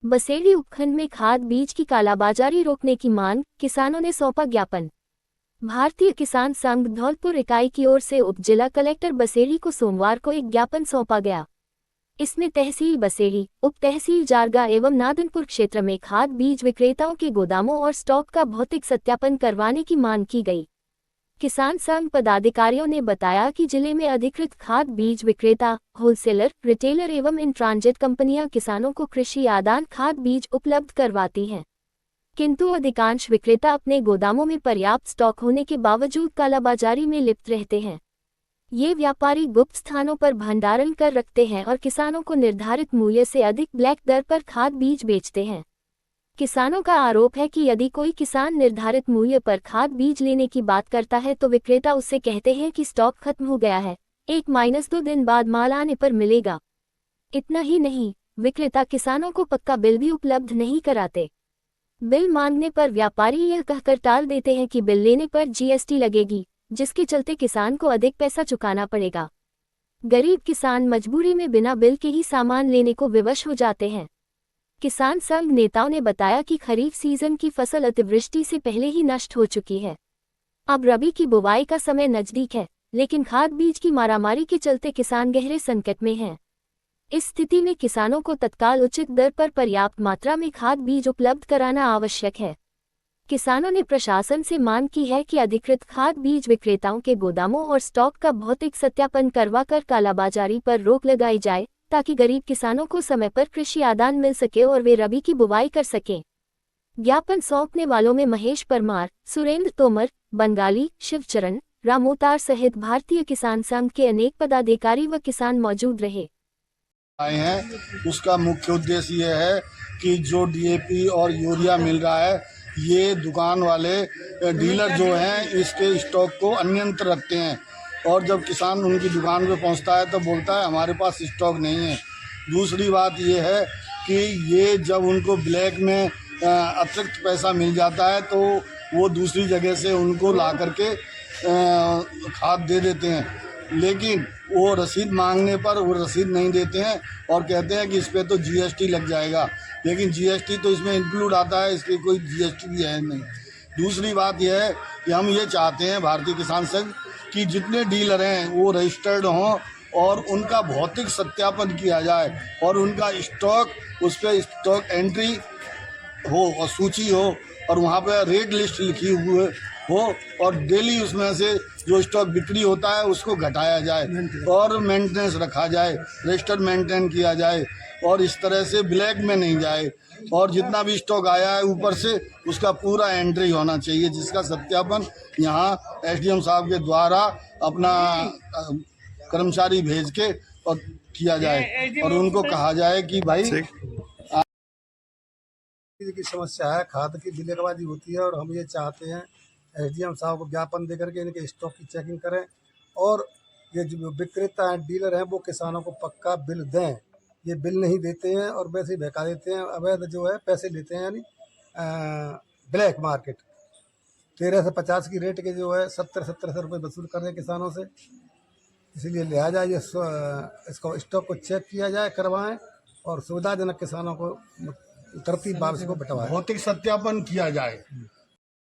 बसेड़ी उपखंड में खाद बीज की कालाबाजारी रोकने की मांग, किसानों ने सौंपा ज्ञापन। भारतीय किसान संघ धौलपुर इकाई की ओर से उप जिला कलेक्टर बसेड़ी को सोमवार को एक ज्ञापन सौंपा गया। इसमें तहसील बसेड़ी, उप तहसील जारगा एवं नादनपुर क्षेत्र में खाद बीज विक्रेताओं के गोदामों और स्टॉक का भौतिक सत्यापन करवाने की मांग की गई। किसान संघ पदाधिकारियों ने बताया कि जिले में अधिकृत खाद बीज विक्रेता, होलसेलर, रिटेलर एवं इन ट्रांजिट कंपनियां किसानों को कृषि आदान खाद बीज उपलब्ध करवाती हैं, किंतु अधिकांश विक्रेता अपने गोदामों में पर्याप्त स्टॉक होने के बावजूद कालाबाजारी में लिप्त रहते हैं। ये व्यापारी गुप्त स्थानों पर भंडारण कर रखते हैं और किसानों को निर्धारित मूल्य से अधिक ब्लैक दर पर खाद बीज बेचते हैं। किसानों का आरोप है कि यदि कोई किसान निर्धारित मूल्य पर खाद बीज लेने की बात करता है तो विक्रेता उससे कहते हैं कि स्टॉक खत्म हो गया है, 1-2 दिन बाद माल आने पर मिलेगा। इतना ही नहीं, विक्रेता किसानों को पक्का बिल भी उपलब्ध नहीं कराते। बिल मांगने पर व्यापारी यह कहकर टाल देते हैं कि बिल लेने पर जीएसटी लगेगी, जिसके चलते किसान को अधिक पैसा चुकाना पड़ेगा। गरीब किसान मजबूरी में बिना बिल के ही सामान लेने को विवश हो जाते हैं। किसान संघ नेताओं ने बताया कि खरीफ सीजन की फसल अतिवृष्टि से पहले ही नष्ट हो चुकी है। अब रबी की बुवाई का समय नजदीक है, लेकिन खाद बीज की मारामारी के चलते किसान गहरे संकट में हैं। इस स्थिति में किसानों को तत्काल उचित दर पर पर्याप्त मात्रा में खाद बीज उपलब्ध कराना आवश्यक है। किसानों ने प्रशासन से मांग की है कि अधिकृत खाद बीज विक्रेताओं के गोदामों और स्टॉक का भौतिक सत्यापन करवाकर कालाबाजारी पर रोक लगाई जाए, ताकि गरीब किसानों को समय पर कृषि आदान मिल सके और वे रबी की बुवाई कर सकें। ज्ञापन सौंपने वालों में महेश परमार, सुरेंद्र तोमर, बंगाली, शिवचरण, रामोतार सहित भारतीय किसान संघ के अनेक पदाधिकारी व किसान मौजूद रहे। आए हैं। उसका मुख्य उद्देश्य ये है कि जो डीएपी और यूरिया मिल रहा है, ये दुकान वाले डीलर जो हैं इसके स्टॉक को अन्यंत्र रखते हैं और जब किसान उनकी दुकान पे पहुंचता है तो बोलता है हमारे पास स्टॉक नहीं है। दूसरी बात ये है कि ये जब उनको ब्लैक में अतिरिक्त पैसा मिल जाता है तो वो दूसरी जगह से उनको ला करके खाद दे देते हैं, लेकिन वो रसीद मांगने पर वो रसीद नहीं देते हैं और कहते हैं कि इस पे तो जीएसटी लग जाएगा, लेकिन जीएसटी तो इसमें इंक्लूड आता है, इसकी कोई जीएसटी भी है नहीं। दूसरी बात यह है कि हम ये चाहते हैं भारतीय किसान संघ कि जितने डीलर हैं वो रजिस्टर्ड हों और उनका भौतिक सत्यापन किया जाए और उनका स्टॉक, उस पर स्टॉक एंट्री हो और सूची हो और वहाँ पे रेट लिस्ट लिखी हुई हो और डेली उसमें से जो स्टॉक बिक्री होता है उसको घटाया जाए और मेंटेनेंस रखा जाए, रजिस्टर मेंटेन किया जाए और इस तरह से ब्लैक में नहीं जाए और जितना भी स्टॉक आया है ऊपर से उसका पूरा एंट्री होना चाहिए, जिसका सत्यापन यहाँ एसडीएम साहब के द्वारा अपना कर्मचारी भेज के और किया जाए और उनको कहा जाए कि भाई की समस्या है, खाद की बिलेबाजी होती है और हम ये चाहते हैं एसडीएम साहब को ज्ञापन दे करके इनके स्टॉक की चेकिंग करें और ये जो विक्रेता हैं, डीलर हैं, वो किसानों को पक्का बिल दें। ये बिल नहीं देते हैं और वैसे ही बहका देते हैं, अवैध जो है पैसे लेते हैं, यानी ब्लैक मार्केट 13 से 50 की रेट के जो है 70-1700 रुपये वसूल कर रहे हैं किसानों से। इसीलिए लिहाजा ये इसको स्टॉक को चेक किया जाए, करवाएं और सुविधाजनक किसानों को तरतीब वापसी को बंटवाएं। भौतिक सत्यापन किया जाए।